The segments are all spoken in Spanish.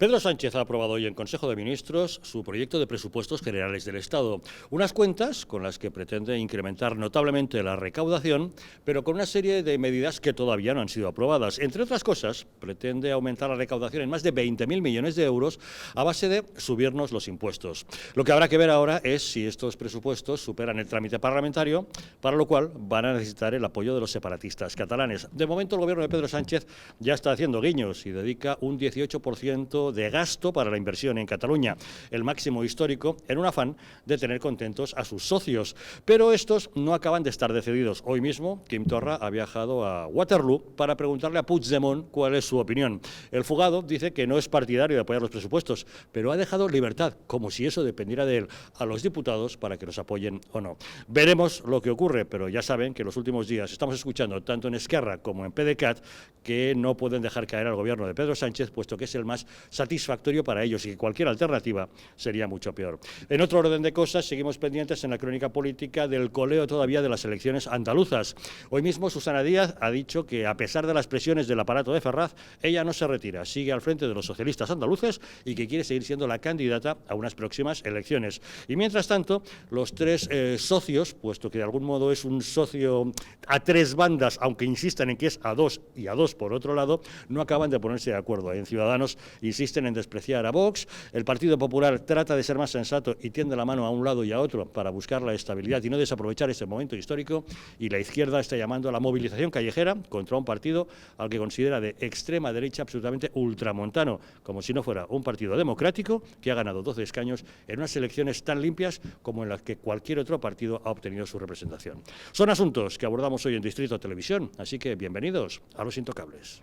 Pedro Sánchez ha aprobado hoy en Consejo de Ministros su proyecto de presupuestos generales del Estado. Unas cuentas con las que pretende incrementar notablemente la recaudación, pero con una serie de medidas que todavía no han sido aprobadas. Entre otras cosas, pretende aumentar la recaudación en más de 20.000 millones de euros a base de subirnos los impuestos. Lo que habrá que ver ahora es si estos presupuestos superan el trámite parlamentario, para lo cual van a necesitar el apoyo de los separatistas catalanes. De momento, el gobierno de Pedro Sánchez ya está haciendo guiños y dedica un 18% de gasto para la inversión en Cataluña, el máximo histórico, en un afán de tener contentos a sus socios. Pero estos no acaban de estar decididos. Hoy mismo, Quim Torra ha viajado a Waterloo para preguntarle a Puigdemont cuál es su opinión. El fugado dice que no es partidario de apoyar los presupuestos, pero ha dejado libertad, como si eso dependiera de él, a los diputados para que los apoyen o no. Veremos lo que ocurre, pero ya saben que en los últimos días estamos escuchando, tanto en Esquerra como en PDeCAT, que no pueden dejar caer al gobierno de Pedro Sánchez, puesto que es el más satisfactorio para ellos y que cualquier alternativa sería mucho peor. En otro orden de cosas, seguimos pendientes en la crónica política del coleo todavía de las elecciones andaluzas. Hoy mismo Susana Díaz ha dicho que, a pesar de las presiones del aparato de Ferraz, ella no se retira, sigue al frente de los socialistas andaluces y que quiere seguir siendo la candidata a unas próximas elecciones. Y mientras tanto, los tres socios, puesto que de algún modo es un socio a tres bandas, aunque insistan en que es a dos y a dos por otro lado, no acaban de ponerse de acuerdo. En Ciudadanos insisten en despreciar a Vox, el Partido Popular trata de ser más sensato y tiende la mano a un lado y a otro para buscar la estabilidad y no desaprovechar este momento histórico, y la izquierda está llamando a la movilización callejera contra un partido al que considera de extrema derecha, absolutamente ultramontano, como si no fuera un partido democrático que ha ganado 12 escaños en unas elecciones tan limpias como en las que cualquier otro partido ha obtenido su representación. Son asuntos que abordamos hoy en Distrito Televisión, así que bienvenidos a Los Intocables.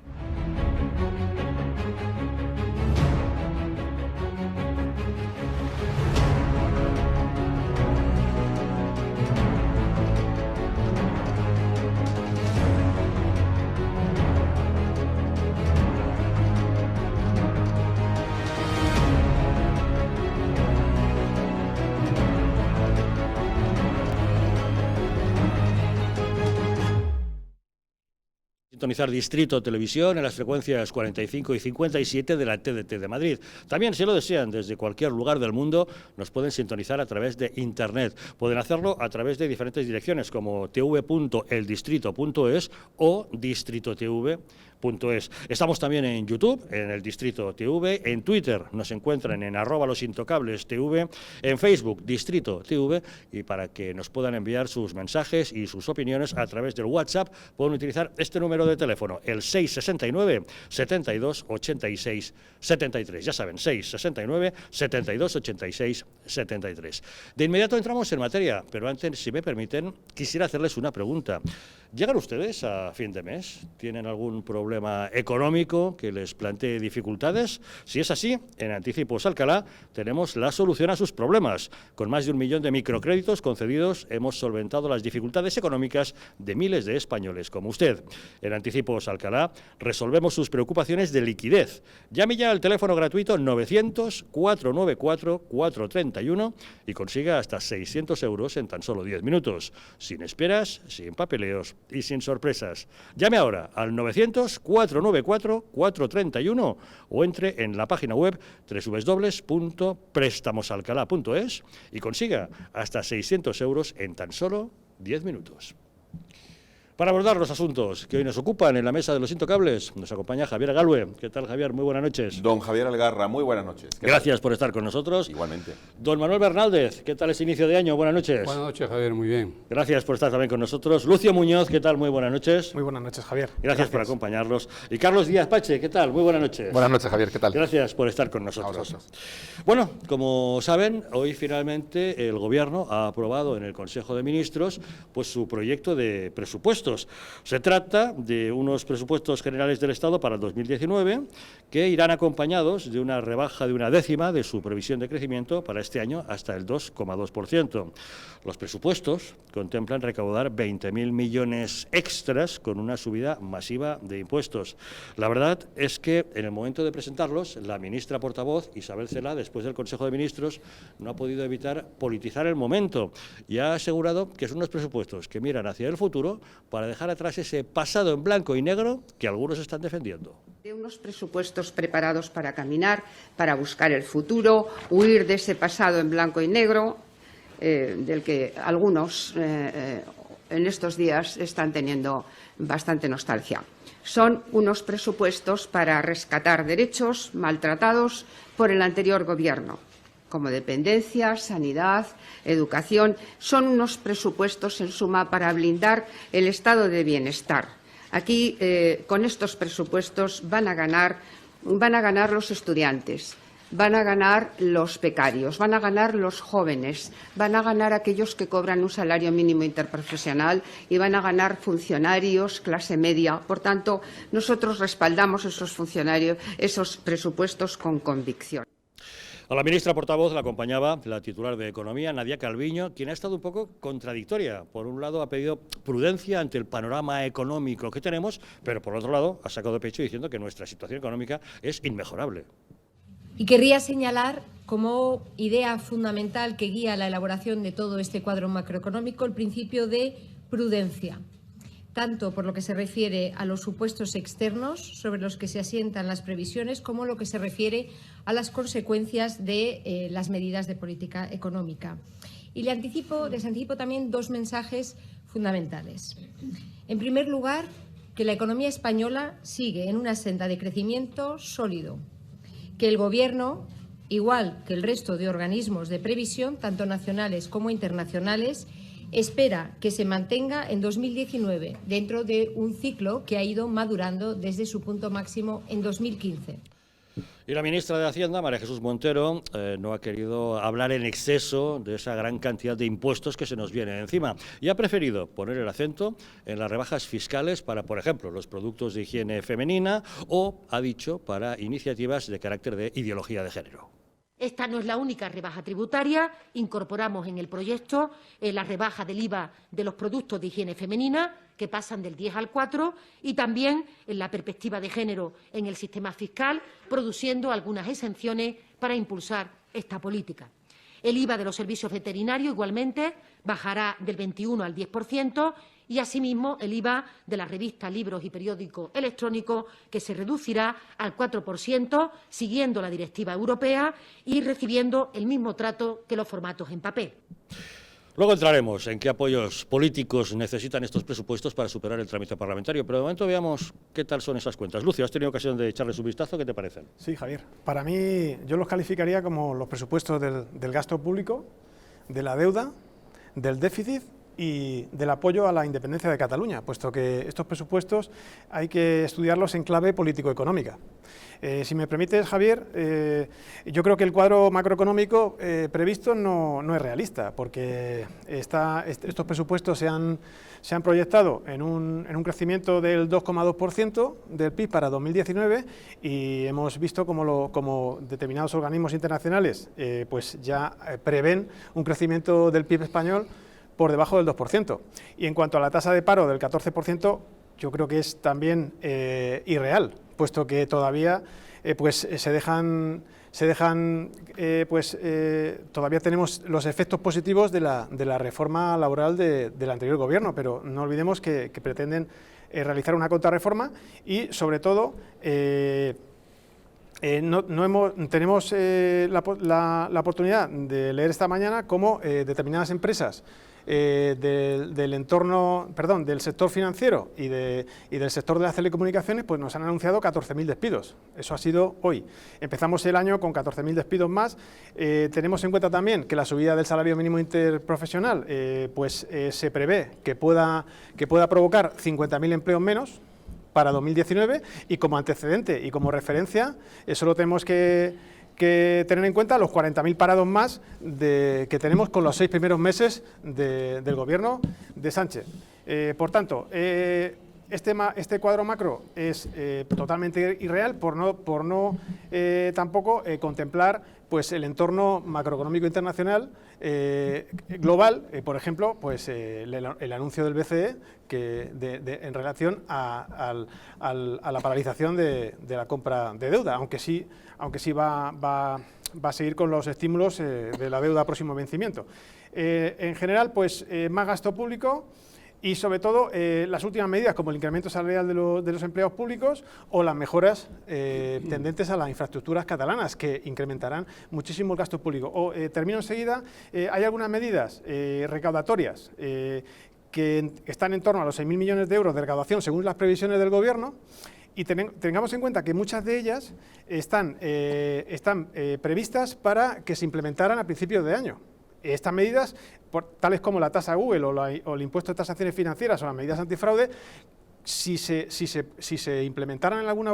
Sintonizar Distrito Televisión en las frecuencias 45 y 57 de la TDT de Madrid. También, si lo desean, desde cualquier lugar del mundo nos pueden sintonizar a través de Internet. Pueden hacerlo a través de diferentes direcciones como tv.eldistrito.es o distritotv.es. Estamos también en YouTube, en el Distrito TV, en Twitter nos encuentran en @losintocablestv, en Facebook Distrito TV, y para que nos puedan enviar sus mensajes y sus opiniones a través del WhatsApp pueden utilizar este número de teléfono, el 669 72 86 73. Ya saben, 669 72 86 73. De inmediato entramos en materia, pero antes, si me permiten, quisiera hacerles una pregunta. ¿Llegan ustedes a fin de mes? ¿Tienen algún problema económico que les plantee dificultades? Si es así, en Anticipos Alcalá tenemos la solución a sus problemas. Con más de 1 millón de microcréditos concedidos, hemos solventado las dificultades económicas de miles de españoles como usted. En Anticipos Alcalá resolvemos sus preocupaciones de liquidez. Llame ya al teléfono gratuito 900-494-431 y consiga hasta 600 euros en tan solo 10 minutos. Sin esperas, sin papeleos y sin sorpresas. Llame ahora al 900-494-431 o entre en la página web www.prestamosalcalá.es y consiga hasta 600 euros en tan solo 10 minutos. Para abordar los asuntos que hoy nos ocupan en la mesa de Los Intocables, nos acompaña Javier Galve. ¿Qué tal, Javier? Muy buenas noches. Don Javier Algarra, muy buenas noches. Gracias por estar con nosotros. Igualmente. Don Manuel Bernaldez, ¿qué tal ese inicio de año? Buenas noches. Buenas noches, Javier, muy bien. Gracias por estar también con nosotros. Lucio Muñoz, ¿qué tal? Muy buenas noches. Muy buenas noches, Javier. Gracias por acompañarnos. Y Carlos Díaz Pache, ¿qué tal? Muy buenas noches. Buenas noches, Javier, ¿qué tal? Gracias por estar con nosotros. Bueno, como saben, hoy finalmente el Gobierno ha aprobado en el Consejo de Ministros pues su proyecto de presupuestos. Se trata de unos presupuestos generales del Estado para el 2019 que irán acompañados de una rebaja de 1/10 de su previsión de crecimiento para este año hasta el 2,2%. Los presupuestos contemplan recaudar 20.000 millones extras con una subida masiva de impuestos. La verdad es que en el momento de presentarlos, la ministra portavoz, Isabel Celaá, después del Consejo de Ministros, no ha podido evitar politizar el momento y ha asegurado que son unos presupuestos que miran hacia el futuro para para dejar atrás ese pasado en blanco y negro que algunos están defendiendo. De unos presupuestos preparados para caminar, para buscar el futuro, huir de ese pasado en blanco y negro, del que algunos en estos días están teniendo bastante nostalgia. Son unos presupuestos para rescatar derechos maltratados por el anterior Gobierno, como dependencia, sanidad, educación. Son unos presupuestos, en suma, para blindar el estado de bienestar. Aquí, con estos presupuestos, van a ganar los estudiantes, van a ganar los becarios, van a ganar los jóvenes, van a ganar aquellos que cobran un salario mínimo interprofesional y van a ganar funcionarios, clase media. Por tanto, nosotros respaldamos esos presupuestos con convicción. A la ministra portavoz la acompañaba la titular de Economía, Nadia Calviño, quien ha estado un poco contradictoria. Por un lado ha pedido prudencia ante el panorama económico que tenemos, pero por otro lado ha sacado pecho diciendo que nuestra situación económica es inmejorable. Y querría señalar como idea fundamental que guía la elaboración de todo este cuadro macroeconómico el principio de prudencia, tanto por lo que se refiere a los supuestos externos sobre los que se asientan las previsiones, como lo que se refiere a las consecuencias de las medidas de política económica. Y les anticipo también dos mensajes fundamentales. En primer lugar, que la economía española sigue en una senda de crecimiento sólido, que el Gobierno, igual que el resto de organismos de previsión, tanto nacionales como internacionales, espera que se mantenga en 2019, dentro de un ciclo que ha ido madurando desde su punto máximo en 2015. Y la ministra de Hacienda, María Jesús Montero, no ha querido hablar en exceso de esa gran cantidad de impuestos que se nos viene encima y ha preferido poner el acento en las rebajas fiscales para, por ejemplo, los productos de higiene femenina o, ha dicho, para iniciativas de carácter de ideología de género. Esta no es la única rebaja tributaria. Incorporamos en el proyecto la rebaja del IVA de los productos de higiene femenina, que pasan del 10 al 4, y también en la perspectiva de género en el sistema fiscal, produciendo algunas exenciones para impulsar esta política. El IVA de los servicios veterinarios, igualmente, bajará del 21 al 10%, y asimismo el IVA de las revistas, libros y periódicos electrónicos, que se reducirá al 4%, siguiendo la directiva europea y recibiendo el mismo trato que los formatos en papel. Luego entraremos en qué apoyos políticos necesitan estos presupuestos para superar el trámite parlamentario, pero de momento veamos qué tal son esas cuentas. Lucio, ¿has tenido ocasión de echarles un vistazo? ¿Qué te parecen? Sí, Javier. Para mí, yo los calificaría como los presupuestos del gasto público, de la deuda, del déficit y del apoyo a la independencia de Cataluña, puesto que estos presupuestos hay que estudiarlos en clave político-económica. Si me permites, Javier, yo creo que el cuadro macroeconómico previsto no es realista, porque estos presupuestos se han proyectado en un crecimiento del 2,2% del PIB para 2019 y hemos visto como determinados organismos internacionales pues ya prevén un crecimiento del PIB español por debajo del 2%. Y en cuanto a la tasa de paro del 14%, yo creo que es también irreal, puesto que todavía todavía tenemos los efectos positivos de la reforma laboral del anterior Gobierno, pero no olvidemos que pretenden realizar una contrarreforma y, sobre todo, tenemos la oportunidad de leer esta mañana cómo determinadas empresas del sector financiero y del sector de las telecomunicaciones pues nos han anunciado 14.000 despidos. Eso ha sido hoy. Empezamos el año con 14.000 despidos más. Tenemos en cuenta también que la subida del salario mínimo interprofesional se prevé que pueda provocar 50.000 empleos menos para 2019 y como antecedente y como referencia solo tenemos que tener en cuenta los 40.000 parados más que tenemos con los 6 primeros meses del Gobierno de Sánchez. Por tanto, este cuadro macro es totalmente irreal por no tampoco contemplar pues el entorno macroeconómico internacional global, por ejemplo, pues el anuncio del BCE en relación a la paralización de la compra de deuda, aunque sí va a seguir con los estímulos de la deuda a próximo vencimiento. En general, pues más gasto público, Y sobre todo las últimas medidas como el incremento salarial de los empleados públicos o las mejoras tendentes a las infraestructuras catalanas que incrementarán muchísimo el gasto público. Termino enseguida, hay algunas medidas recaudatorias que están en torno a los 6.000 millones de euros de recaudación según las previsiones del Gobierno. Y tengamos en cuenta que muchas de ellas están previstas para que se implementaran a principios de año. Estas medidas, tales como la tasa Google o el impuesto de transacciones financieras o las medidas antifraude, si se implementaran en alguna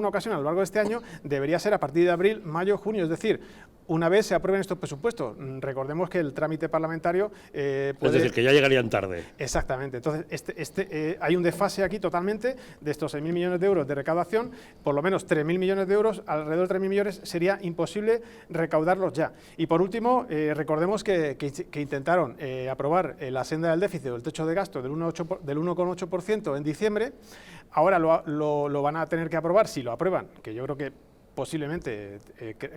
ocasión a lo largo de este año, debería ser a partir de abril, mayo, junio, es decir, una vez se aprueben estos presupuestos. Recordemos que el trámite parlamentario es decir, que ya llegarían tarde. Exactamente. Entonces, hay un desfase aquí totalmente de estos 6.000 millones de euros de recaudación, por lo menos 3.000 millones de euros, alrededor de 3.000 millones, sería imposible recaudarlos ya. Y por último, recordemos que intentaron aprobar la senda del déficit o el techo de gasto del 1,8% en diciembre. Ahora lo van a tener que aprobar, si lo aprueban, que yo creo que posiblemente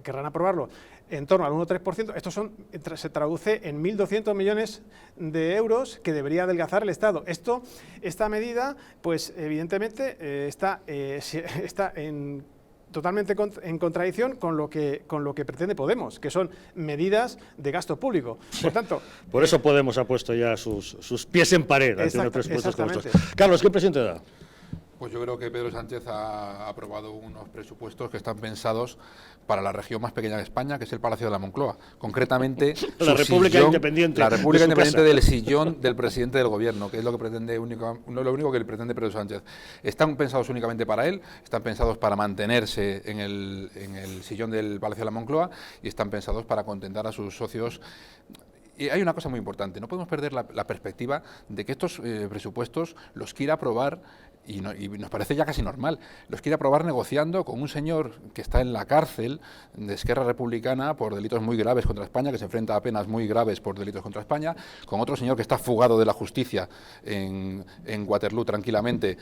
querrán aprobarlo, en torno al 1,3%. Esto se traduce en 1.200 millones de euros que debería adelgazar el Estado. Esta medida, pues evidentemente está totalmente en contradicción con lo que pretende Podemos, que son medidas de gasto público. Por tanto, por eso Podemos ha puesto ya sus pies en pared ante unos presupuestos como estos. Carlos, ¿qué impresión te da? Pues yo creo que Pedro Sánchez ha aprobado unos presupuestos que están pensados para la región más pequeña de España, que es el Palacio de la Moncloa. Concretamente, la República Independiente. La República Independiente del sillón del presidente del Gobierno, que es lo único que pretende Pedro Sánchez. Están pensados únicamente para él, están pensados para mantenerse en el sillón del Palacio de la Moncloa y están pensados para contentar a sus socios. Y hay una cosa muy importante, no podemos perder la perspectiva de que estos presupuestos los quiera aprobar, y nos parece ya casi normal, los quiere aprobar negociando con un señor que está en la cárcel de Esquerra Republicana por delitos muy graves contra España, que se enfrenta a penas muy graves por delitos contra España, con otro señor que está fugado de la justicia en Waterloo tranquilamente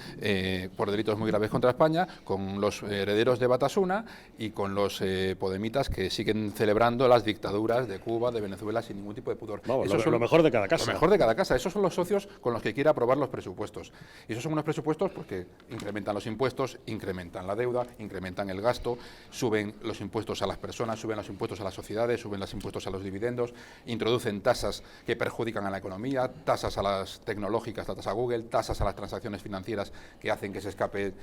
por delitos muy graves contra España, con los herederos de Batasuna y con los podemitas que siguen celebrando las dictaduras de Cuba, de Venezuela sin ningún tipo de pudor. Vamos, lo mejor de cada casa. Lo mejor de cada casa. Esos son los socios con los que quiere aprobar los presupuestos. Y esos son unos presupuestos porque incrementan los impuestos, incrementan la deuda, incrementan el gasto, suben los impuestos a las personas, suben los impuestos a las sociedades, suben los impuestos a los dividendos, introducen tasas que perjudican a la economía, tasas a las tecnológicas, la tasa Google, tasas a las transacciones financieras que hacen que se escapen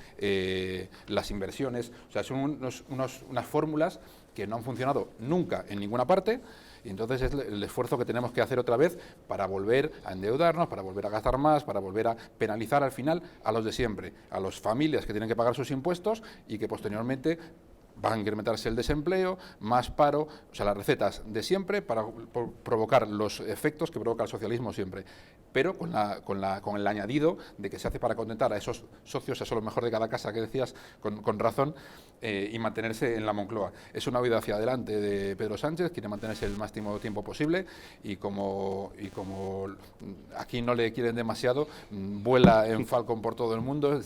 las inversiones. O sea, son unas fórmulas que no han funcionado nunca en ninguna parte. Y entonces es el esfuerzo que tenemos que hacer otra vez para volver a endeudarnos, para volver a gastar más, para volver a penalizar al final a los de siempre, a las familias que tienen que pagar sus impuestos y que posteriormente va a incrementarse el desempleo, más paro, o sea, las recetas de siempre para provocar los efectos que provoca el socialismo siempre, pero con el añadido de que se hace para contentar a esos socios, eso es lo mejor de cada casa que decías, con razón, y mantenerse en la Moncloa. Es una huida hacia adelante de Pedro Sánchez, quiere mantenerse el máximo tiempo posible y como aquí no le quieren demasiado, vuela en Falcon por todo el mundo.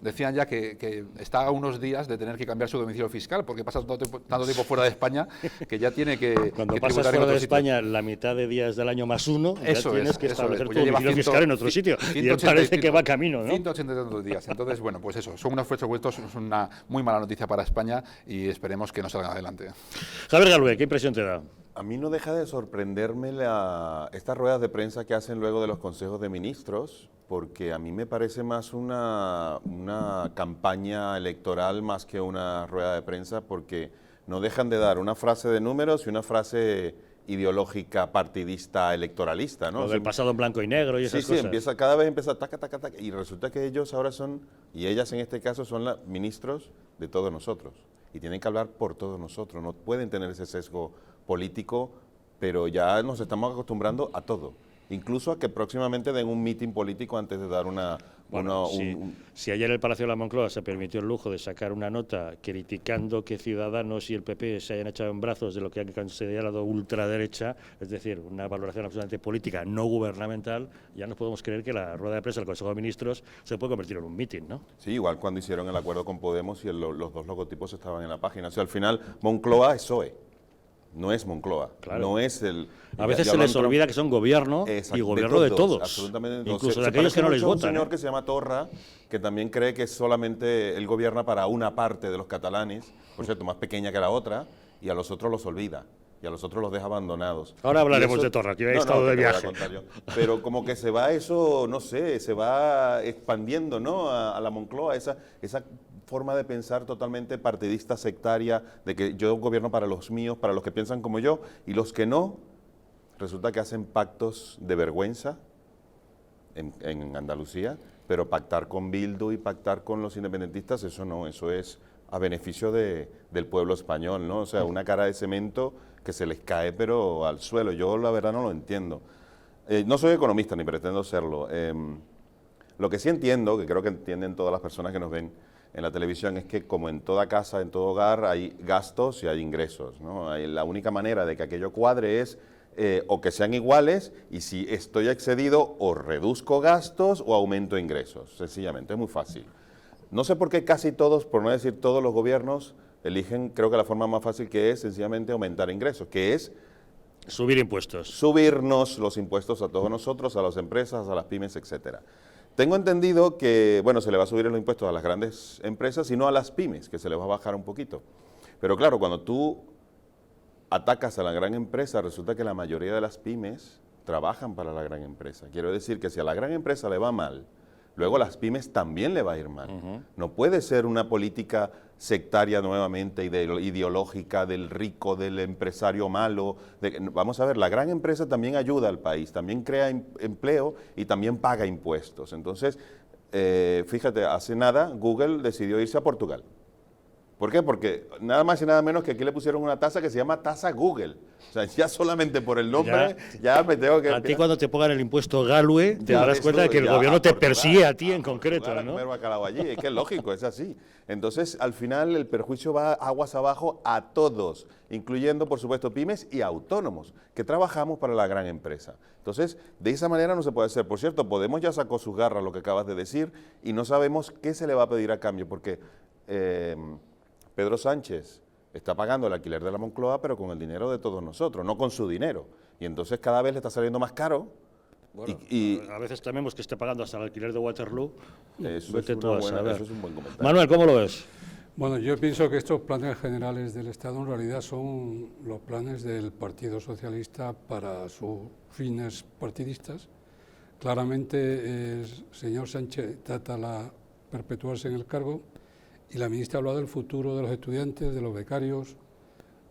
Decían ya que está a unos días de tener que cambiar su domicilio fiscal porque pasa tanto tiempo fuera de España que ya tiene que cuando que pasas fuera de España la mitad de días del año más uno, ya tienes que establecer tu domicilio fiscal en otro sitio. Y él parece que va camino, ¿no? 180 días. Entonces, bueno, pues eso, son unos presupuestos, es una muy mala noticia para España y esperemos que no salgan adelante. Javier Galvez, ¿qué impresión te da? A mí no deja de sorprenderme estas ruedas de prensa que hacen luego de los consejos de ministros, porque a mí me parece más una campaña electoral más que una rueda de prensa, porque no dejan de dar una frase de números y una frase ideológica, partidista, electoralista, ¿no? Lo del pasado en blanco y negro y esas cosas. Sí, cada vez empieza taca, taca, taca, y resulta que ellos ahora son, y ellas en este caso son ministros de todos nosotros, y tienen que hablar por todos nosotros, no pueden tener ese sesgo político, pero ya nos estamos acostumbrando a todo, incluso a que próximamente den un mitin político antes de dar si ayer el Palacio de la Moncloa se permitió el lujo de sacar una nota criticando que Ciudadanos y el PP se hayan echado en brazos de lo que han considerado ultraderecha, es decir, una valoración absolutamente política, no gubernamental, ya no podemos creer que la rueda de prensa del Consejo de Ministros se puede convertir en un mitin, ¿no? Sí, igual cuando hicieron el acuerdo con Podemos y los dos logotipos estaban en la página. O sea, al final, Moncloa es PSOE. no es Moncloa, Claro. no es el... A veces ya se lo les han olvida que son gobierno Exacto, y gobierno de todos, absolutamente de todos. incluso de Se aquellos que no parece les mucho a votan. un señor que se llama Torra, que también cree que solamente él gobierna para una parte de los catalanes, por cierto, más pequeña que la otra, y a los otros los olvida, y a los otros los deja abandonados. Ahora hablaremos Y eso- de Torra, que he No, estado no, de que te voy a viaje. contar yo. Pero como que se va eso, no sé, se va expandiendo, ¿no? A la Moncloa, esa forma de pensar totalmente partidista, sectaria, de que yo gobierno para los míos, para los que piensan como yo, y los que no, resulta que hacen pactos de vergüenza en Andalucía, pero pactar con Bildu y pactar con los independentistas, eso no, eso es a beneficio del pueblo español, ¿no? O sea, una cara de cemento que se les cae pero al suelo. Yo la verdad no lo entiendo. No soy economista ni pretendo serlo. Lo que sí entiendo, que creo que entienden todas las personas que nos ven en la televisión, es que como en toda casa, en todo hogar, hay gastos y hay ingresos, ¿no? La única manera de que aquello cuadre es o que sean iguales, y si estoy excedido o reduzco gastos o aumento ingresos, sencillamente, es muy fácil. No sé por qué casi todos, por no decir todos los gobiernos, eligen, creo que la forma más fácil, que es sencillamente aumentar ingresos, que es Subir impuestos. subirnos los impuestos a todos nosotros, a las empresas, a las pymes, etcétera. Tengo entendido que, bueno, se le va a subir los impuestos a las grandes empresas y no a las pymes, que se les va a bajar un poquito. Pero claro, cuando tú atacas a la gran empresa, resulta que la mayoría de las pymes trabajan para la gran empresa. Quiero decir que si a la gran empresa le va mal, luego a las pymes también le va a ir mal. No puede ser una política sectaria nuevamente, ideológica, del rico, del empresario malo. Vamos a ver, la gran empresa también ayuda al país, también crea empleo y también paga impuestos. Entonces, fíjate, hace nada Google decidió irse a Portugal. ¿Por qué? Porque nada más y nada menos que aquí le pusieron una tasa que se llama tasa Google. O sea, ya solamente por el nombre, ya me tengo que... A ti cuando te pongan el impuesto Galue, te Ya darás ves cuenta de tú, que el ya gobierno a te Portugal, persigue a ti a en concreto, Portugal a ¿no? comer bacalao allí, es que es lógico, es así. Entonces, al final, el perjuicio va aguas abajo a todos, incluyendo, por supuesto, pymes y autónomos, que trabajamos para la gran empresa. Entonces, de esa manera no se puede hacer. Por cierto, Podemos ya sacó sus garras, lo que acabas de decir, y no sabemos qué se le va a pedir a cambio, porque Pedro Sánchez está pagando el alquiler de la Moncloa, pero con el dinero de todos nosotros, no con su dinero. Y entonces cada vez le está saliendo más caro. Bueno, y a veces tememos que esté pagando hasta el alquiler de Waterloo. eso, Vete es tú a una buena, saber. eso es un buen comentario. Manuel, ¿cómo lo ves? Bueno, yo pienso que estos planes generales del Estado en realidad son los planes del Partido Socialista para sus fines partidistas. Claramente el señor Sánchez trata de perpetuarse en el cargo y la ministra ha hablado del futuro de los estudiantes, de los becarios,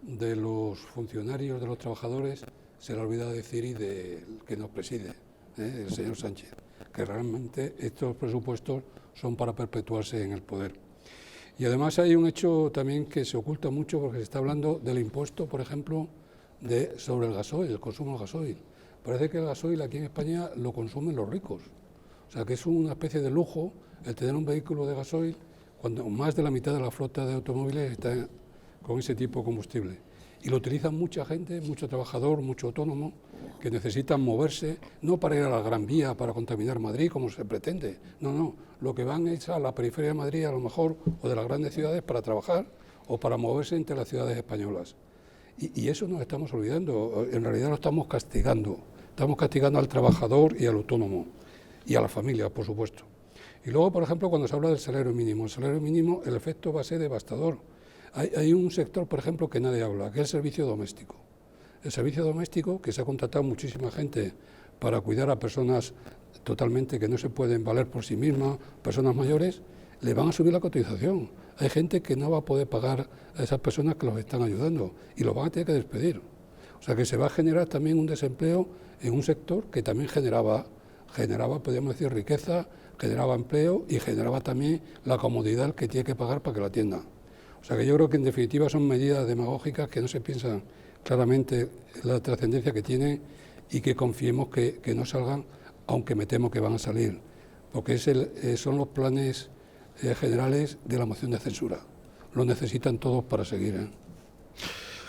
de los funcionarios, de los trabajadores. Se le ha olvidado decir y del que nos preside, el señor Sánchez, que realmente estos presupuestos son para perpetuarse en el poder. Y además hay un hecho también que se oculta mucho porque se está hablando del impuesto, por ejemplo, sobre el gasoil, el consumo del gasoil. Parece que el gasoil aquí en España lo consumen los ricos. O sea, que es una especie de lujo el tener un vehículo de gasoil cuando más de la mitad de la flota de automóviles está con ese tipo de combustible. Y lo utilizan mucha gente, mucho trabajador, mucho autónomo, que necesitan moverse, no para ir a la Gran Vía, para contaminar Madrid, como se pretende. No, no, lo que van es a la periferia de Madrid, a lo mejor, o de las grandes ciudades, para trabajar o para moverse entre las ciudades españolas. Y eso nos estamos olvidando, en realidad lo estamos castigando. Estamos castigando al trabajador y al autónomo, y a la familia, por supuesto. Y luego, por ejemplo, cuando se habla del salario mínimo, el efecto va a ser devastador. Hay un sector, por ejemplo, que nadie habla, que es el servicio doméstico. El servicio doméstico, que se ha contratado muchísima gente para cuidar a personas totalmente que no se pueden valer por sí mismas, personas mayores, le van a subir la cotización. Hay gente que no va a poder pagar a esas personas que los están ayudando y los van a tener que despedir. O sea que se va a generar también un desempleo en un sector que también generaba, podríamos decir, riqueza, generaba empleo y generaba también la comodidad que tiene que pagar para que lo atienda. O sea que yo creo que en definitiva son medidas demagógicas que no se piensan claramente la trascendencia que tienen y que confiemos que no salgan, aunque me temo que van a salir, porque son los planes generales de la moción de censura. Lo necesitan todos para seguir.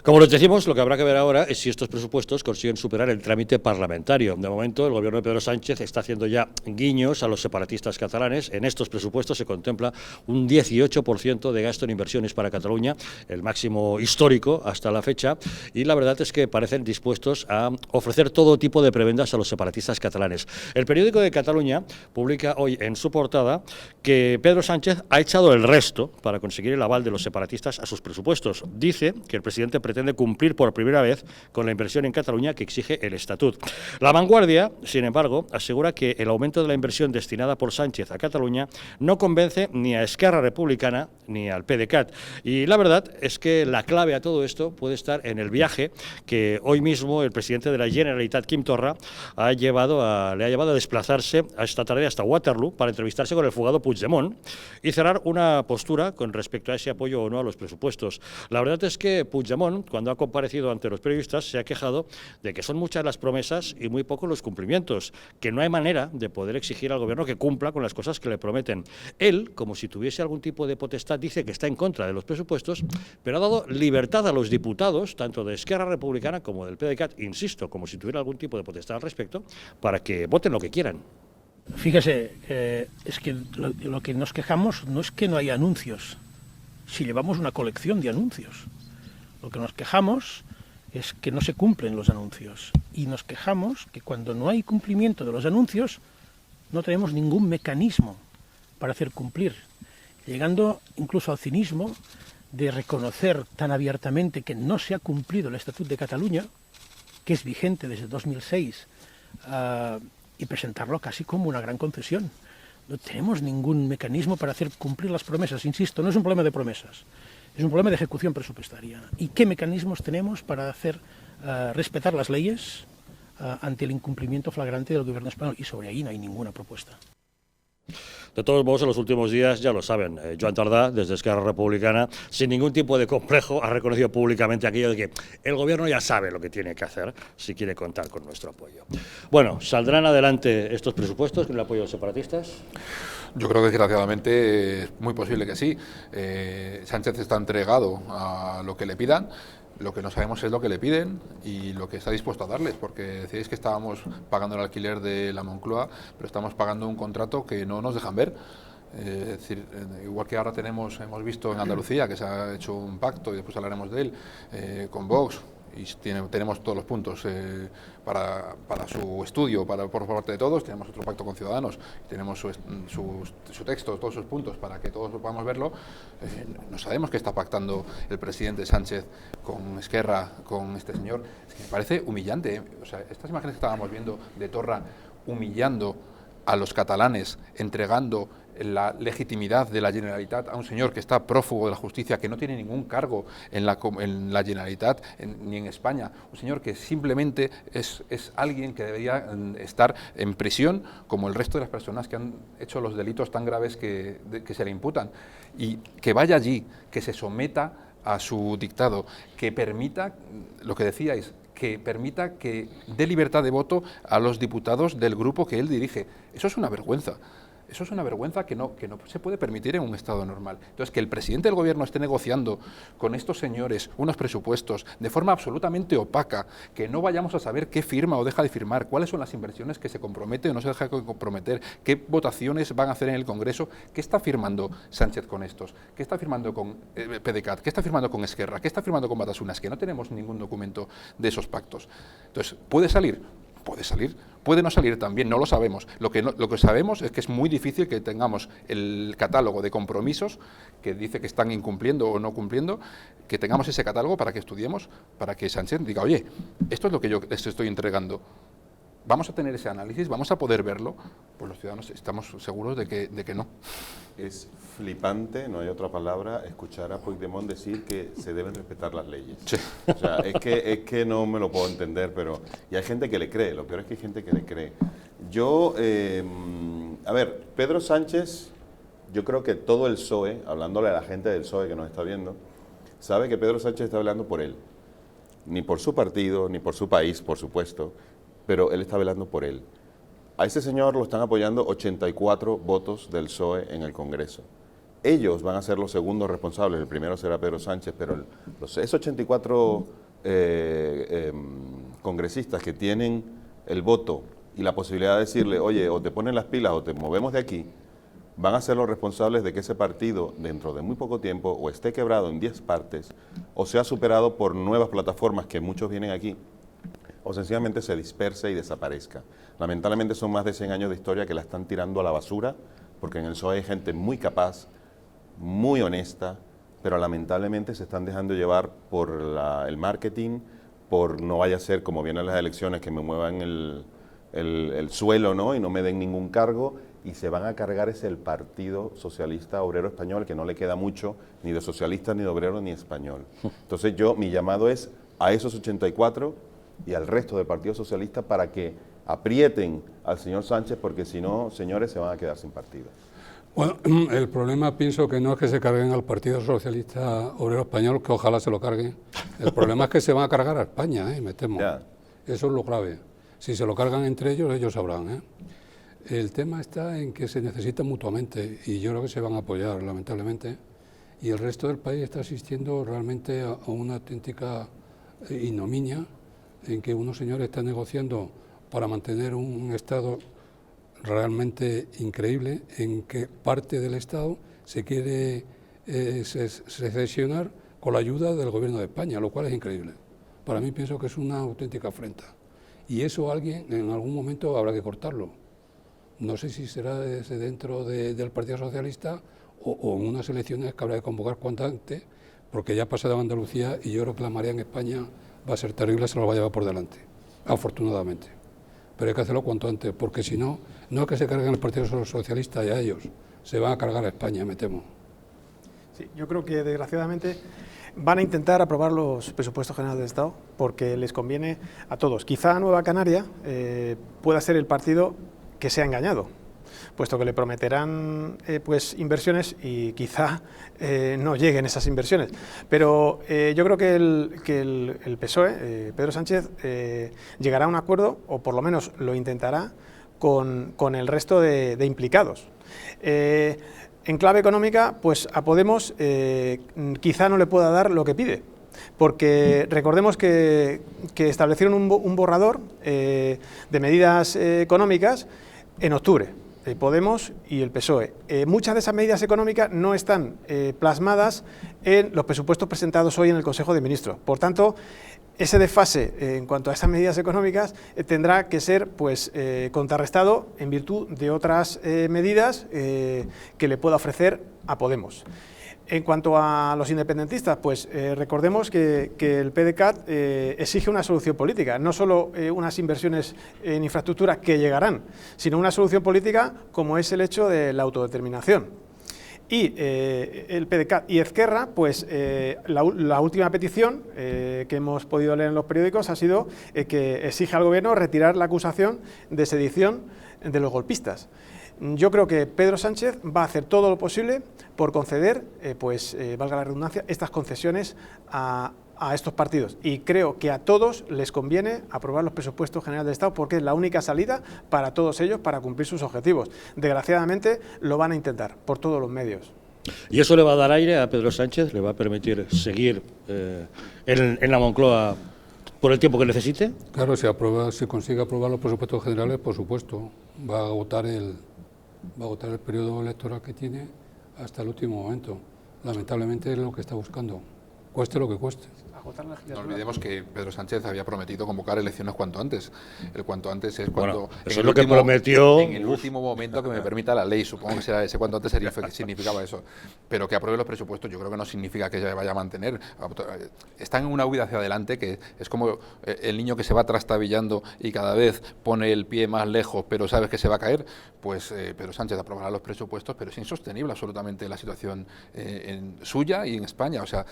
Como les decimos, lo que habrá que ver ahora es si estos presupuestos consiguen superar el trámite parlamentario. De momento, el gobierno de Pedro Sánchez está haciendo ya guiños a los separatistas catalanes. En estos presupuestos se contempla un 18% de gasto en inversiones para Cataluña, el máximo histórico hasta la fecha, y la verdad es que parecen dispuestos a ofrecer todo tipo de prebendas a los separatistas catalanes. El periódico de Cataluña publica hoy en su portada que Pedro Sánchez ha echado el resto para conseguir el aval de los separatistas a sus presupuestos. Dice que el presidente pretende cumplir por primera vez con la inversión en Cataluña que exige el Estatut. La Vanguardia, sin embargo, asegura que el aumento de la inversión destinada por Sánchez a Cataluña no convence ni a Esquerra Republicana ni al PDeCAT. Y la verdad es que la clave a todo esto puede estar en el viaje que hoy mismo el presidente de la Generalitat, Quim Torra, le ha llevado a desplazarse esta tarde hasta Waterloo para entrevistarse con el fugado Puigdemont y cerrar una postura con respecto a ese apoyo o no a los presupuestos. La verdad es que Puigdemont, cuando ha comparecido ante los periodistas, se ha quejado de que son muchas las promesas y muy pocos los cumplimientos, que no hay manera de poder exigir al gobierno que cumpla con las cosas que le prometen. Él, como si tuviese algún tipo de potestad, dice que está en contra de los presupuestos, pero ha dado libertad a los diputados, tanto de Esquerra Republicana como del PDeCAT, insisto, como si tuviera algún tipo de potestad al respecto, para que voten lo que quieran. Fíjese, es que lo que nos quejamos no es que no haya anuncios, si llevamos una colección de anuncios. Lo que nos quejamos es que no se cumplen los anuncios y nos quejamos que cuando no hay cumplimiento de los anuncios no tenemos ningún mecanismo para hacer cumplir, llegando incluso al cinismo de reconocer tan abiertamente que no se ha cumplido el Estatut de Cataluña, que es vigente desde 2006, y presentarlo casi como una gran concesión. No tenemos ningún mecanismo para hacer cumplir las promesas. Insisto, no es un problema de promesas, es un problema de ejecución presupuestaria. ¿Y qué mecanismos tenemos para hacer respetar las leyes ante el incumplimiento flagrante del gobierno español? Y sobre ahí no hay ninguna propuesta. De todos modos, en los últimos días, ya lo saben, Joan Tardá, desde Esquerra Republicana, sin ningún tipo de complejo, ha reconocido públicamente aquello de que el gobierno ya sabe lo que tiene que hacer si quiere contar con nuestro apoyo. Bueno, ¿saldrán adelante estos presupuestos con el apoyo de los separatistas? Yo creo que desgraciadamente es muy posible que sí. Sánchez está entregado a lo que le pidan. Lo que no sabemos es lo que le piden y lo que está dispuesto a darles, porque decíais que estábamos pagando el alquiler de la Moncloa, pero estamos pagando un contrato que no nos dejan ver. Es decir, igual que ahora hemos visto en Andalucía que se ha hecho un pacto, y después hablaremos de él, con Vox, y tenemos todos los puntos para su estudio por parte de todos. Tenemos otro pacto con Ciudadanos, tenemos su texto, todos sus puntos para que todos podamos verlo. No sabemos qué está pactando el presidente Sánchez con Esquerra, con este señor. Es que me parece humillante, ¿eh? O sea, estas imágenes que estábamos viendo de Torra humillando a los catalanes, entregando la legitimidad de la Generalitat a un señor que está prófugo de la justicia, que no tiene ningún cargo en la Generalitat ni en España, un señor que simplemente es alguien que debería estar en prisión como el resto de las personas que han hecho los delitos tan graves que se le imputan, y que vaya allí, que se someta a su dictado, que permita, lo que decíais, que permita que dé libertad de voto a los diputados del grupo que él dirige. Eso es una vergüenza. Eso es una vergüenza que no se puede permitir en un Estado normal. Entonces, que el presidente del Gobierno esté negociando con estos señores unos presupuestos de forma absolutamente opaca, que no vayamos a saber qué firma o deja de firmar, cuáles son las inversiones que se compromete o no se deja de comprometer, qué votaciones van a hacer en el Congreso, qué está firmando Sánchez con estos, qué está firmando con PDeCAT, qué está firmando con Esquerra, qué está firmando con Batasuna, que no tenemos ningún documento de esos pactos. Entonces, ¿puede salir? Puede salir, puede no salir también, no lo sabemos. Lo que sabemos es que es muy difícil que tengamos el catálogo de compromisos que dice que están incumpliendo o no cumpliendo, que tengamos ese catálogo para que estudiemos, para que Sánchez diga, oye, esto es lo que yo les estoy entregando. ¿Vamos a tener ese análisis? ¿Vamos a poder verlo? Pues los ciudadanos estamos seguros de que no. Es flipante, no hay otra palabra, escuchar a Puigdemont decir que se deben respetar las leyes. Sí. O sea, es que no me lo puedo entender, pero... Y hay gente que le cree, lo peor es que hay gente que le cree. Yo, a ver, Pedro Sánchez, yo creo que todo el PSOE, hablándole a la gente del PSOE que nos está viendo, sabe que Pedro Sánchez está hablando por él. Ni por su partido, ni por su país, por supuesto, pero él está velando por él. A ese señor lo están apoyando 84 votos del PSOE en el Congreso. ellos van a ser los segundos responsables, el primero será Pedro Sánchez, pero esos 84 congresistas que tienen el voto y la posibilidad de decirle, oye, o te ponen las pilas o te movemos de aquí, van a ser los responsables de que ese partido, dentro de muy poco tiempo, o esté quebrado en 10 partes, o sea superado por nuevas plataformas que muchos vienen aquí, o sencillamente se disperse y desaparezca. Lamentablemente son más de 100 años de historia que la están tirando a la basura, porque en el PSOE hay gente muy capaz, muy honesta, pero lamentablemente se están dejando llevar por el marketing, por no vaya a ser como vienen las elecciones que me muevan el suelo, ¿no? Y no me den ningún cargo, y se van a cargar el Partido Socialista Obrero Español, que no le queda mucho ni de socialista, ni de obrero, ni español. Entonces mi llamado es a esos 84 y al resto del Partido Socialista para que aprieten al señor Sánchez, porque si no, señores, se van a quedar sin partido. Bueno, el problema pienso que no es que se carguen al Partido Socialista Obrero Español, que ojalá se lo carguen. El problema es que se van a cargar a España, me temo. Ya. Eso es lo grave. Si se lo cargan entre ellos, ellos sabrán. El tema está en que se necesitan mutuamente y yo creo que se van a apoyar, lamentablemente. Y el resto del país está asistiendo realmente a una auténtica ignominia en que unos señores están negociando para mantener un Estado realmente increíble, en que parte del Estado se quiere secesionar con la ayuda del Gobierno de España, lo cual es increíble. Para mí pienso que es una auténtica afrenta. Y eso alguien en algún momento habrá que cortarlo. No sé si será desde dentro del Partido Socialista o en unas elecciones que habrá que convocar cuanto antes, porque ya ha pasado a Andalucía y yo creo que la marea en España va a ser terrible, se lo va a llevar por delante, afortunadamente. Pero hay que hacerlo cuanto antes, porque si no, no es que se carguen el Partido Socialista y a ellos, se van a cargar a España, me temo. Sí, yo creo que desgraciadamente van a intentar aprobar los presupuestos generales del Estado porque les conviene a todos. Quizá Nueva Canaria pueda ser el partido que se ha engañado, puesto que le prometerán pues inversiones y quizá no lleguen esas inversiones. Pero yo creo que el PSOE, Pedro Sánchez, llegará a un acuerdo, o por lo menos lo intentará, con el resto de implicados. En clave económica, pues a Podemos quizá no le pueda dar lo que pide, porque recordemos que establecieron un borrador de medidas económicas en octubre, Podemos y el PSOE. Muchas de esas medidas económicas no están plasmadas en los presupuestos presentados hoy en el Consejo de Ministros. Por tanto, ese desfase en cuanto a esas medidas económicas tendrá que ser pues, contrarrestado en virtud de otras medidas que le pueda ofrecer a Podemos. En cuanto a los independentistas, pues recordemos que el PDeCAT exige una solución política, no solo unas inversiones en infraestructura que llegarán, sino una solución política como es el hecho de la autodeterminación. Y el PDeCAT y Ezquerra, pues la última petición que hemos podido leer en los periódicos ha sido que exige al Gobierno retirar la acusación de sedición de los golpistas. Yo creo que Pedro Sánchez va a hacer todo lo posible por conceder, valga la redundancia, estas concesiones a estos partidos. Y creo que a todos les conviene aprobar los presupuestos generales del Estado porque es la única salida para todos ellos para cumplir sus objetivos. Desgraciadamente lo van a intentar por todos los medios. ¿Y eso le va a dar aire a Pedro Sánchez? ¿Le va a permitir seguir en la Moncloa por el tiempo que necesite? Claro, si consigue aprobar los presupuestos generales, por supuesto, va a agotar el periodo electoral que tiene hasta el último momento. Lamentablemente es lo que está buscando, cueste lo que cueste. No olvidemos que Pedro Sánchez había prometido convocar elecciones cuanto antes. El cuanto antes es cuando... Bueno, eso es lo que prometió. En el último momento que me permita la ley, supongo que ese cuanto antes significaba eso. Pero que apruebe los presupuestos yo creo que no significa que se vaya a mantener. Están en una huida hacia adelante que es como el niño que se va trastabillando y cada vez pone el pie más lejos, pero sabes que se va a caer. Pues Pedro Sánchez aprobará los presupuestos, pero es insostenible absolutamente la situación suya y en España. O sea,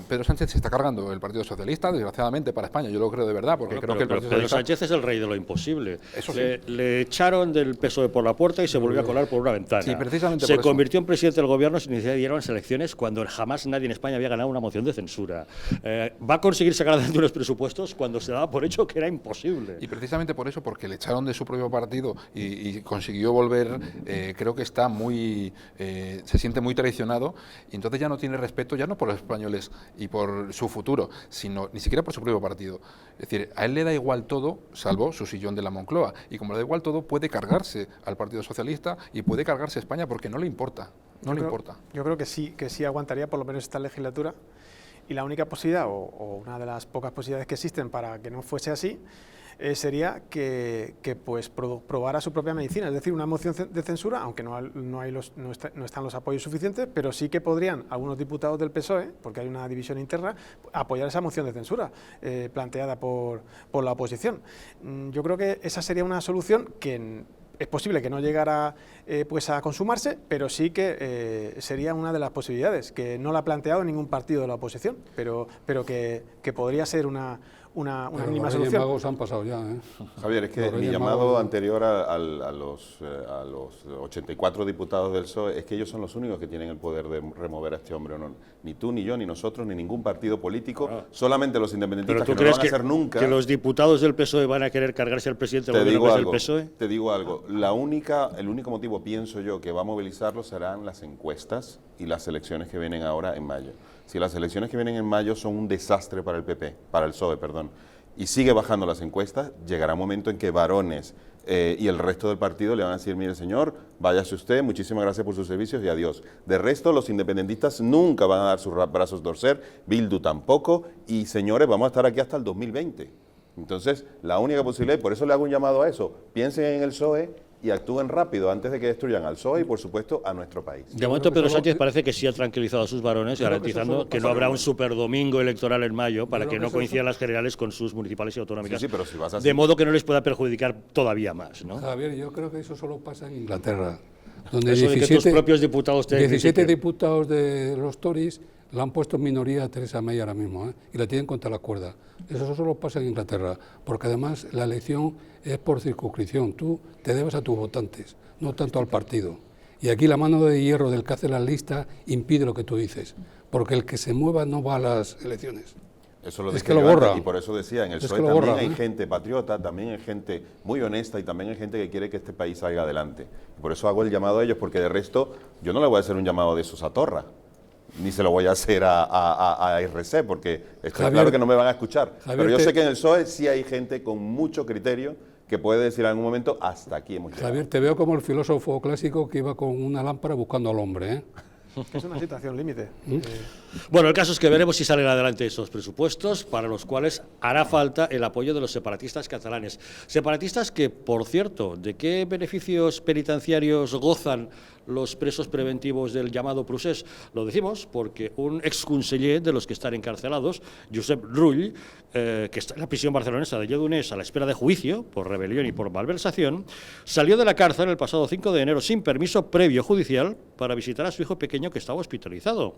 Pedro Sánchez se está cargando el Partido Socialista, desgraciadamente para España, yo lo creo de verdad, porque creo que el Partido Pedro Socialista... Sánchez es el rey de lo imposible. Eso sí. Le echaron del PSOE por la puerta y se volvió a colar por una ventana. Sí, precisamente se por eso. convirtió en presidente del gobierno sin iniciar unas elecciones cuando jamás nadie en España había ganado una moción de censura. Va a conseguir sacar adelante unos presupuestos cuando se daba por hecho que era imposible. Y precisamente por eso, porque le echaron de su propio partido y consiguió volver, creo que está muy, se siente muy traicionado, y entonces ya no tiene respeto, ya no por los españoles y por su futuro, sino ni siquiera por su propio partido. Es decir, a él le da igual todo, salvo su sillón de la Moncloa, y como le da igual todo, puede cargarse al Partido Socialista y puede cargarse a España porque no le importa, no le importa. Yo creo que sí aguantaría por lo menos esta legislatura, y la única posibilidad, o una de las pocas posibilidades que existen para que no fuese así, sería que pues probara su propia medicina, es decir, una moción de censura, aunque no están los apoyos suficientes, pero sí que podrían algunos diputados del PSOE, porque hay una división interna, apoyar esa moción de censura planteada por la oposición. Yo creo que esa sería una solución que es posible que no llegara pues a consumarse, pero sí que sería una de las posibilidades, que no la ha planteado ningún partido de la oposición, pero que podría ser una mínima solución. Los Magos han pasado ya, ¿eh? Javier, es que mi llamado anterior a los 84 diputados del PSOE es que ellos son los únicos que tienen el poder de remover a este hombre. No, ni tú, ni yo, ni nosotros, ni ningún partido político, solamente los independentistas, ¿Pero tú que no lo crees van a hacer nunca. que los diputados del PSOE van a querer cargarse al presidente del gobierno del PSOE? Te digo algo, el único motivo, pienso yo, que va a movilizarlo serán las encuestas y las elecciones que vienen ahora en mayo. Si las elecciones que vienen en mayo son un desastre para el PP, para el PSOE, perdón, y sigue bajando las encuestas, llegará un momento en que varones y el resto del partido le van a decir, mire señor, váyase usted, muchísimas gracias por sus servicios y adiós. De resto, los independentistas nunca van a dar sus brazos a torcer, Bildu tampoco, y señores, vamos a estar aquí hasta el 2020. Entonces, la única posibilidad, y por eso le hago un llamado a eso, piensen en el PSOE y actúen rápido antes de que destruyan al PSOE y, por supuesto, a nuestro país. De momento, Pedro Sánchez parece que sí ha tranquilizado a sus varones, garantizando que no habrá un superdomingo electoral en mayo para que no coincidan las generales con sus municipales y autonómicas. Sí, pero si vas así, de modo que no les pueda perjudicar todavía más, ¿no? Javier, yo creo que eso solo pasa en Inglaterra, donde Eso 17, de que tus propios diputados te 17 diputados de los Tories la han puesto en minoría a Theresa May ahora mismo, y la tienen contra la cuerda. Eso solo pasa en Inglaterra, porque además la elección es por circunscripción. Tú te debes a tus votantes, no tanto al partido. Y aquí la mano de hierro del que hace las listas impide lo que tú dices, porque el que se mueva no va a las elecciones. Eso lo es que lo borra. Y por eso decía, en el PSOE también hay gente patriota, también hay gente muy honesta y también hay gente que quiere que este país salga adelante. Por eso hago el llamado a ellos, porque de resto yo no le voy a hacer un llamado de esos a Torra, ni se lo voy a hacer a RC, porque está claro que no me van a escuchar. Pero yo sé que en el PSOE sí hay gente con mucho criterio que puede decir en algún momento, hasta aquí hemos llegado. Javier, te veo como el filósofo clásico que iba con una lámpara buscando al hombre, ¿eh? Es una situación límite. Bueno, el caso es que veremos si salen adelante esos presupuestos, para los cuales hará falta el apoyo de los separatistas catalanes. Separatistas que, por cierto, ¿de qué beneficios penitenciarios gozan los presos preventivos del llamado procés? Lo decimos porque un exconseller de los que están encarcelados, Josep Rull, que está en la prisión barcelonesa de Lledoners a la espera de juicio por rebelión y por malversación, salió de la cárcel el pasado 5 de enero sin permiso previo judicial para visitar a su hijo pequeño que estaba hospitalizado.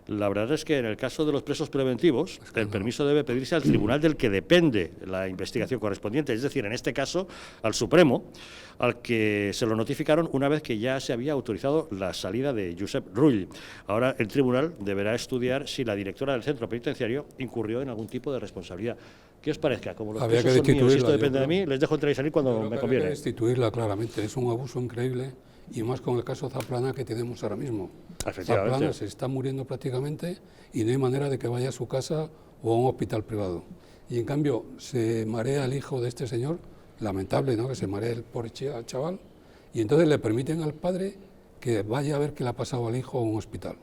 La verdad es que en el caso de los presos preventivos, el permiso debe pedirse al tribunal del que depende la investigación correspondiente, es decir, en este caso, al Supremo, al que se lo notificaron una vez que ya se había autorizado la salida de Josep Rull. Ahora el tribunal deberá estudiar si la directora del centro penitenciario incurrió en algún tipo de responsabilidad. ¿Qué os parezca? Como los presos son míos, esto depende de mí, les dejo entrar y salir cuando me conviene. Hay que destituirla claramente, es un abuso increíble, y más con el caso Zaplana que tenemos ahora mismo. Zaplana se está muriendo prácticamente y no hay manera de que vaya a su casa o a un hospital privado. Y en cambio se marea el hijo de este señor, lamentable, ¿no?, que se maree el pobre chaval, y entonces le permiten al padre que vaya a ver qué le ha pasado al hijo a un hospital.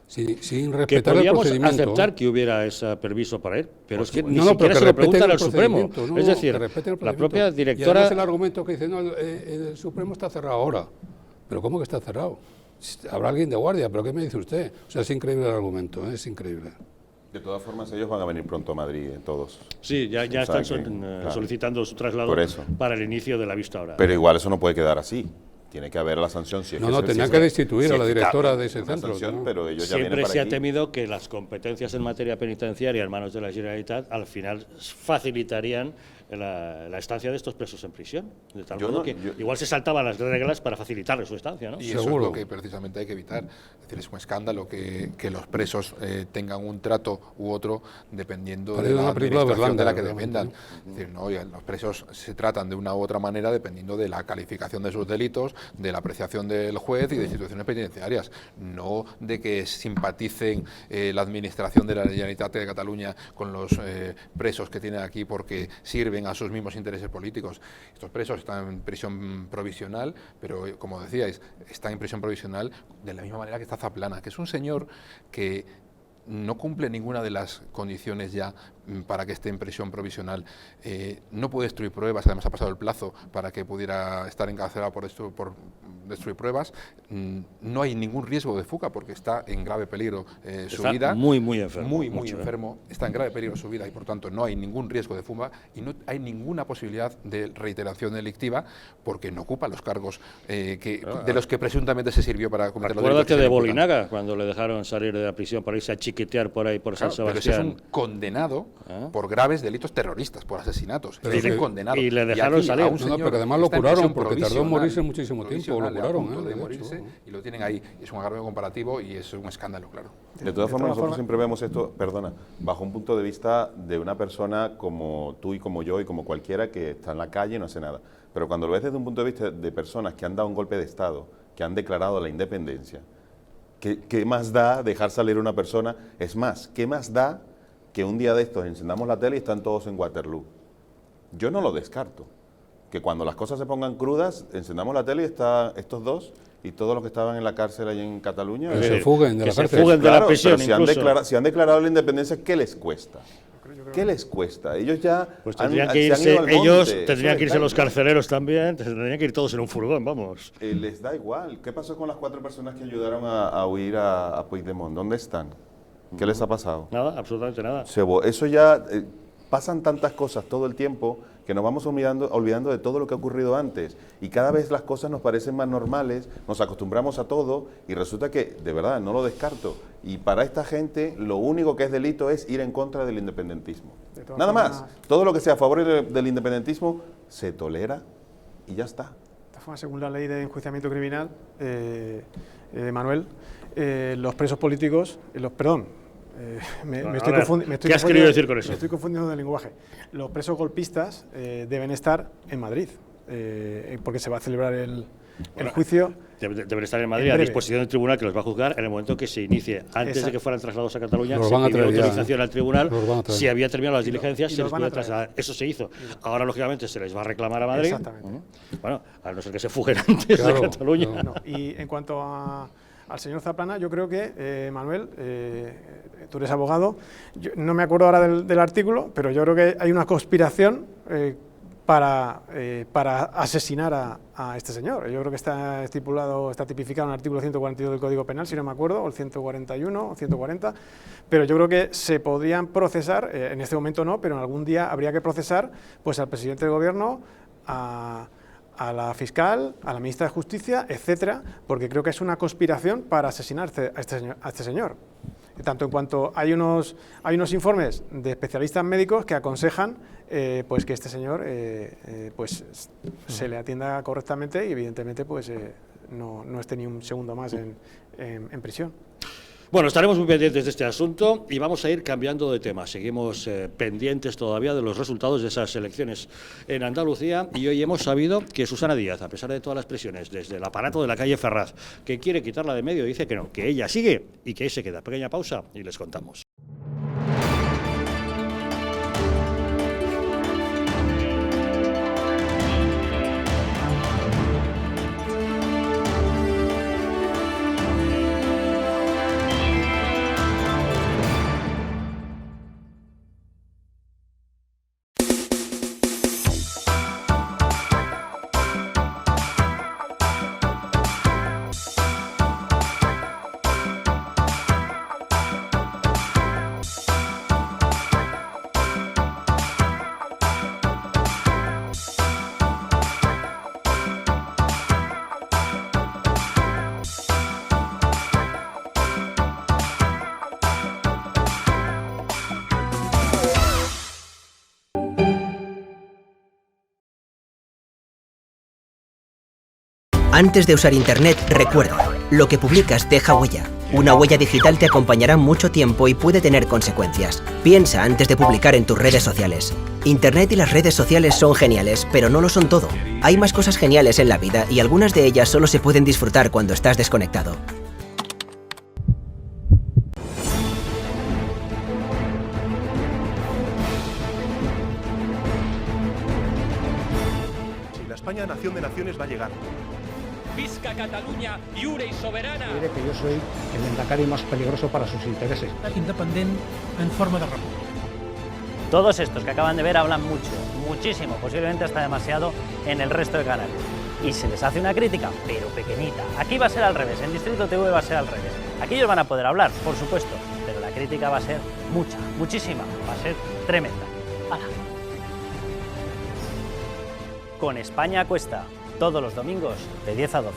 Sin respetar el procedimiento. Que podríamos aceptar que hubiera ese permiso para él, pero es que ni siquiera se lo preguntan al Supremo. Es decir, la propia directora... Y además el argumento que dice, no, el Supremo está cerrado ahora. ¿Pero cómo que está cerrado? Habrá alguien de guardia, ¿pero qué me dice usted? O sea, es increíble el argumento, es increíble. De todas formas, ellos van a venir pronto a Madrid, todos. Sí, ya están solicitando su traslado para el inicio de la vista oral. Pero igual eso no puede quedar así. tiene que haber la sanción. Si es No, tenía que destituir a la directora de ese una centro. sanción, ¿no? pero ellos ya Siempre vienen para se ha aquí. temido que las competencias en materia penitenciaria en manos de la Generalitat al final facilitarían la estancia de estos presos en prisión. De tal modo que igual se saltaban las reglas para facilitarles su estancia, ¿no? Y eso es lo que precisamente hay que evitar. Es decir, es un escándalo que los presos tengan un trato u otro dependiendo de la administración de la que dependan. Es decir, no, los presos se tratan de una u otra manera dependiendo de la calificación de sus delitos, de la apreciación del juez y de instituciones penitenciarias, no de que simpaticen la administración de la Generalitat de Cataluña con los presos que tienen aquí porque sirven a sus mismos intereses políticos. Estos presos están en prisión provisional, pero como decíais, están en prisión provisional de la misma manera que está Zaplana, que es un señor que no cumple ninguna de las condiciones ya para que esté en prisión provisional. No puede destruir pruebas, además ha pasado el plazo para que pudiera estar encarcelado por destruir pruebas. No hay ningún riesgo de fuga porque está en grave peligro su vida. Muy enfermo. Muy enfermo, está en grave peligro su vida y por tanto no hay ningún riesgo de fuga y no hay ninguna posibilidad de reiteración delictiva porque no ocupa los cargos de los que presuntamente se sirvió para cometer los delitos. Acuérdate de Bolinaga, cuando le dejaron salir de la prisión para irse a chiquetear por ahí, por San Sebastián. Pero ese es un condenado por graves delitos terroristas, por asesinatos. Pero es un condenado. Y le dejaron salir. No, pero además lo curaron porque tardó en morirse muchísimo tiempo. Lo curaron. De morirse, y lo tienen ahí. Es un agravio comparativo y es un escándalo, claro. De todas formas, nosotros siempre vemos esto, bajo un punto de vista de una persona como tú y como yo y como cualquiera que está en la calle y no hace nada. Pero cuando lo ves desde un punto de vista de personas que han dado un golpe de Estado, que han declarado la independencia, ¿qué más da dejar salir a una persona? Es más, ¿qué más da que un día de estos encendamos la tele y están todos en Waterloo? Yo no lo descarto. Que cuando las cosas se pongan crudas, encendamos la tele y están estos dos y todos los que estaban en la cárcel ahí en Cataluña. Que se fuguen de la cárcel. Se fuguen de la prisión, si han declarado la independencia, ¿qué les cuesta? ¿Qué les cuesta? Ellos ya pues tendrían que irse, tendrían que irse los carceleros también, tendrían que ir todos en un furgón, vamos. Les da igual. ¿Qué pasó con las 4 personas que ayudaron a huir a Puigdemont? ¿Dónde están? ¿Qué les ha pasado? Nada, absolutamente nada. Eso ya... pasan tantas cosas todo el tiempo que nos vamos olvidando de todo lo que ha ocurrido antes y cada vez las cosas nos parecen más normales, nos acostumbramos a todo y resulta que, de verdad, no lo descarto. Y para esta gente lo único que es delito es ir en contra del independentismo. Nada más. Todo lo que sea a favor del independentismo se tolera y ya está. Según la ley de enjuiciamiento criminal, Manuel, los presos políticos, ¿Qué has querido decir con eso? Me estoy confundiendo del lenguaje. Los presos golpistas deben estar en Madrid, porque se va a celebrar el juicio. Deben estar en Madrid a disposición del tribunal que los va a juzgar en el momento que se inicie. Antes de que fueran trasladados a Cataluña, se pidió autorización al tribunal. Si había terminado las diligencias, se les podía trasladar. Eso se hizo. Ahora, lógicamente, se les va a reclamar a Madrid. Exactamente. Bueno, a no ser que se fuguen antes de Cataluña. No. Y en cuanto al señor Zaplana, yo creo que, Manuel, tú eres abogado, yo no me acuerdo ahora del artículo, pero yo creo que hay una conspiración para asesinar a este señor. Yo creo que está estipulado, está tipificado en el artículo 142 del Código Penal, si no me acuerdo, o el 141 o 140, pero yo creo que se podrían procesar, en este momento no, pero en algún día habría que procesar pues al presidente del Gobierno, a la fiscal, a la ministra de Justicia, etcétera, porque creo que es una conspiración para asesinar a este señor. Tanto en cuanto hay unos informes de especialistas médicos que aconsejan pues que este señor pues se le atienda correctamente y evidentemente pues no esté ni un segundo más en prisión. Bueno, estaremos muy pendientes de este asunto y vamos a ir cambiando de tema. Seguimos pendientes todavía de los resultados de esas elecciones en Andalucía y hoy hemos sabido que Susana Díaz, a pesar de todas las presiones desde el aparato de la calle Ferraz, que quiere quitarla de medio, dice que no, que ella sigue y que ahí se queda. Pequeña pausa y les contamos. Thank you. Antes de usar Internet, recuerda, lo que publicas deja huella. Una huella digital te acompañará mucho tiempo y puede tener consecuencias. Piensa antes de publicar en tus redes sociales. Internet y las redes sociales son geniales, pero no lo son todo. Hay más cosas geniales en la vida y algunas de ellas solo se pueden disfrutar cuando estás desconectado. Si la España nación de naciones va a llegar. Visca Catalunya, lliure y soberana. Diré que yo soy el endacari más peligroso para sus intereses. Independent en forma de república. Todos estos que acaban de ver hablan mucho, muchísimo, posiblemente hasta demasiado en el resto de canales. Y se les hace una crítica, pero pequeñita. Aquí va a ser al revés, en Distrito TV va a ser al revés. Aquí ellos van a poder hablar, por supuesto, pero la crítica va a ser mucha, muchísima, va a ser tremenda. ¡Hala! Con España a cuesta, todos los domingos de 10 a 12.